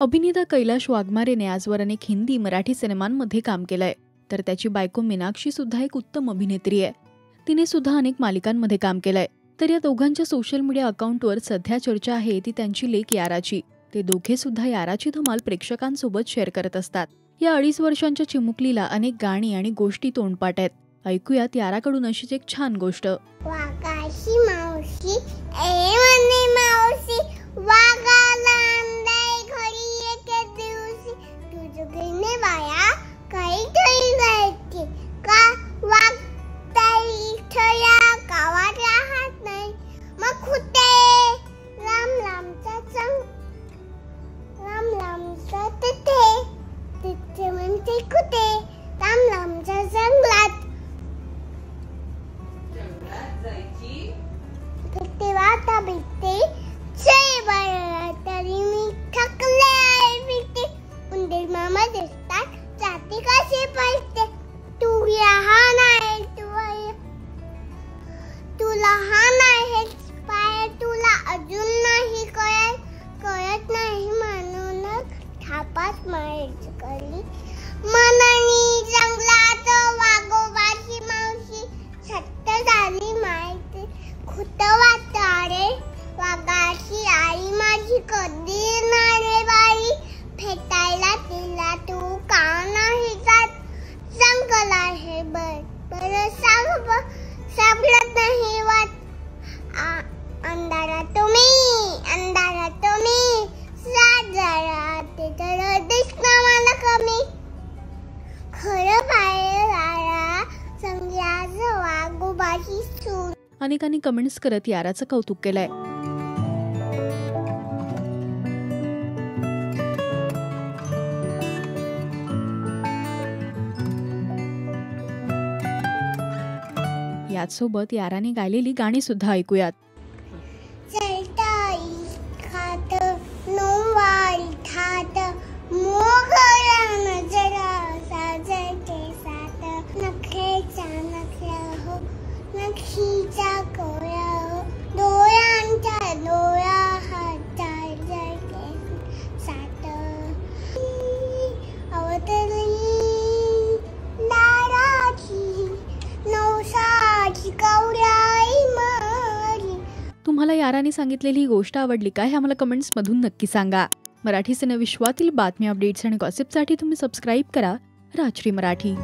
अभिनेता कैलाश वाघमारेने आजवर अनेक हिंदी मराठी सिनेमांमध्ये काम केलंय, तर त्याची बायको मीनाक्षी सुद्धा एक उत्तम अभिनेत्री आहे. तिने सुद्धा अनेक मालिकांमध्ये काम केलंय. तर या दोघांच्या सोशल मीडिया अकाउंटवर सध्या चर्चा आहे ती त्यांची लेक याराची. ते दोघे सुद्धा याराची धमाल प्रेक्षकांसोबत शेअर करत असतात. या 2.5 वर्षांच्या चिमुकलीला अनेक गाणी आणि गोष्टी तोंडपाठ आहेत. ऐकूयात याराकडून अशीच एक छान गोष्ट. वाघाची मावशी ए म्हणे मावशी वाघाला अंदाय घरी एके दिवशी तुझ्याकडे बाया काही तरी जायचे का वाघ ताई इथल्या गावात राहत नाही मग कुठे लांब लांबचा तिथे तिथे म्हणते कुठे लांब लांबच्या जंगलात तेव्हा भेटते जय बाळा तरी मी थकले आहे भेटते उंदीर मामा दिसतात जाती कशी पळते तू लहान आहे तू लहान आहेस पाय तुला अजून नाही कळत नाही म्हणूनच थापात मारायची कळली मनानी जंगलात वाघोबाची मावशी सत्त झाली माहिती खुट वाटारे वाघाची आई माझी कधी येणार रे बाई भेटायला तिला तू का नाही जात जंगल आहे बरं सापडत नाही वाट अंधारात तुम्ही जरा ते तर दिसतं मला कमी खरं पाहिलं संग्याचं वाघोबाची सूर. अनेकांनी कमेंट्स करत याराचं कौतुक केलंय. याचसोबत याराने गायलेली गाणी सुद्धा ऐकूयात. तुम्हाला याराने सांगितलेली ही गोष्ट आवडली का हे आम्हाला कमेंट्स मधून नक्की सांगा. मराठी सिनेविश्वातील बातम्या, अपडेट्स आणि गॉसिपसाठी तुम्ही सबस्क्राईब करा राजश्री मराठी.